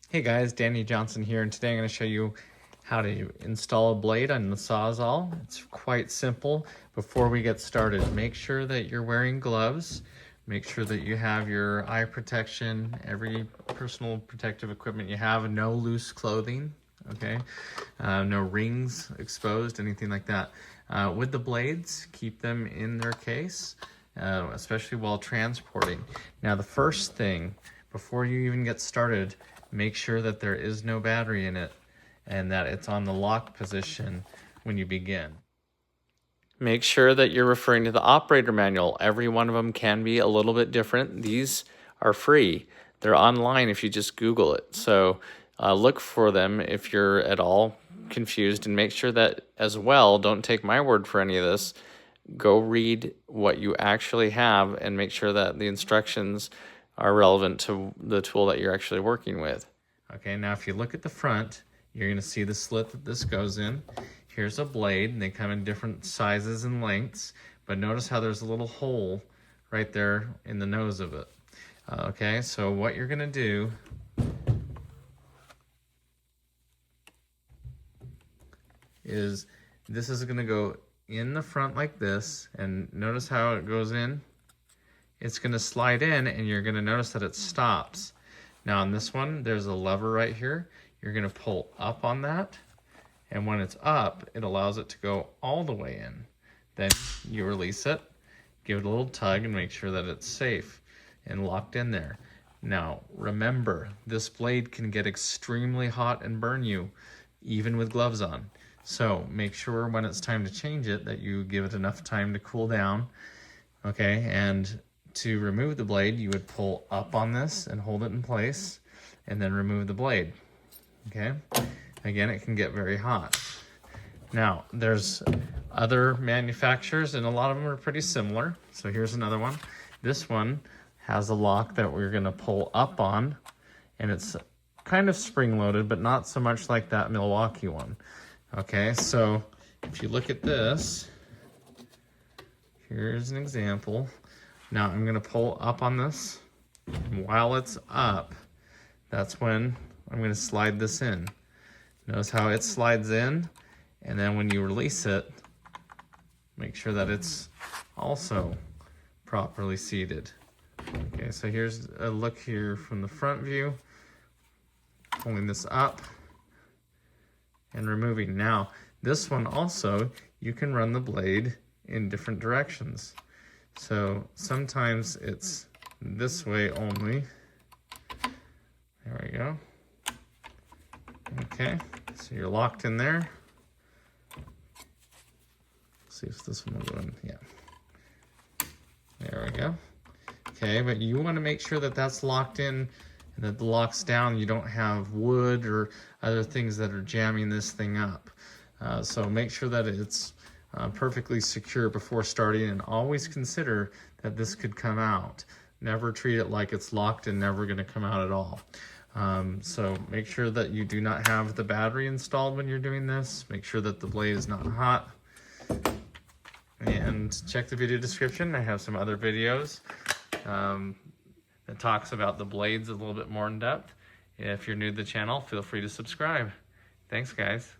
Hey guys, Danny Johnson here, and today I'm going to show you how to install a blade on the sawzall. It's quite simple. Before we get started, make sure that you're wearing gloves. Make sure that you have your eye protection, every personal protective equipment you have, no loose clothing, okay? No rings exposed, anything like that. With the blades, keep them in their case, especially while transporting. Now the first thing, before you even get started, make sure that there is no battery in it and that it's on the lock position when you begin. Make sure that you're referring to the operator manual. Every one of them can be a little bit different. These are free. They're online if you just Google it. So look for them if you're at all confused, and make sure that as well, don't take my word for any of this. Go read what you actually have and make sure that the instructions are relevant to the tool that you're actually working with. Okay, now if you look at the front, you're going to see the slit that this goes in. Here's a blade, and they come in different sizes and lengths, but notice how there's a little hole right there in the nose of it. Okay, so what you're going to do is this is going to go in the front like this, and notice how it goes in. It's going to slide in, and you're going to notice that it stops. Now on this one, there's a lever right here. You're going to pull up on that, and when it's up, it allows it to go all the way in. Then you release it, give it a little tug, and make sure that it's safe and locked in there. Now remember, this blade can get extremely hot and burn you, even with gloves on. So make sure when it's time to change it that you give it enough time to cool down. Okay, and to remove the blade, you would pull up on this and hold it in place, and then remove the blade. Okay, again, it can get very hot. Now, there's other manufacturers, and a lot of them are pretty similar. So here's another one. This one has a lock that we're going to pull up on, and it's kind of spring-loaded, but not so much like that Milwaukee one. Okay, so if you look at this, here's an example. Now I'm going to pull up on this, and while it's up, that's when I'm going to slide this in. Notice how it slides in, and then when you release it, make sure that it's also properly seated. Okay, so here's a look here from the front view, pulling this up and removing. Now, this one also, you can run the blade in different directions. So sometimes it's this way only. There we go. Okay, so you're locked in there. Let's see if this one will go in. Yeah. There we go. Okay, but you want to make sure that that's locked in and that the lock's down. You don't have wood or other things that are jamming this thing up. So make sure that it's perfectly secure before starting, and always consider that this could come out. Never treat it like it's locked and never going to come out at all. So make sure that you do not have the battery installed when you're doing this. Make sure that the blade is not hot. And check the video description. I have some other videos that talks about the blades a little bit more in depth. If you're new to the channel, feel free to subscribe. Thanks, guys.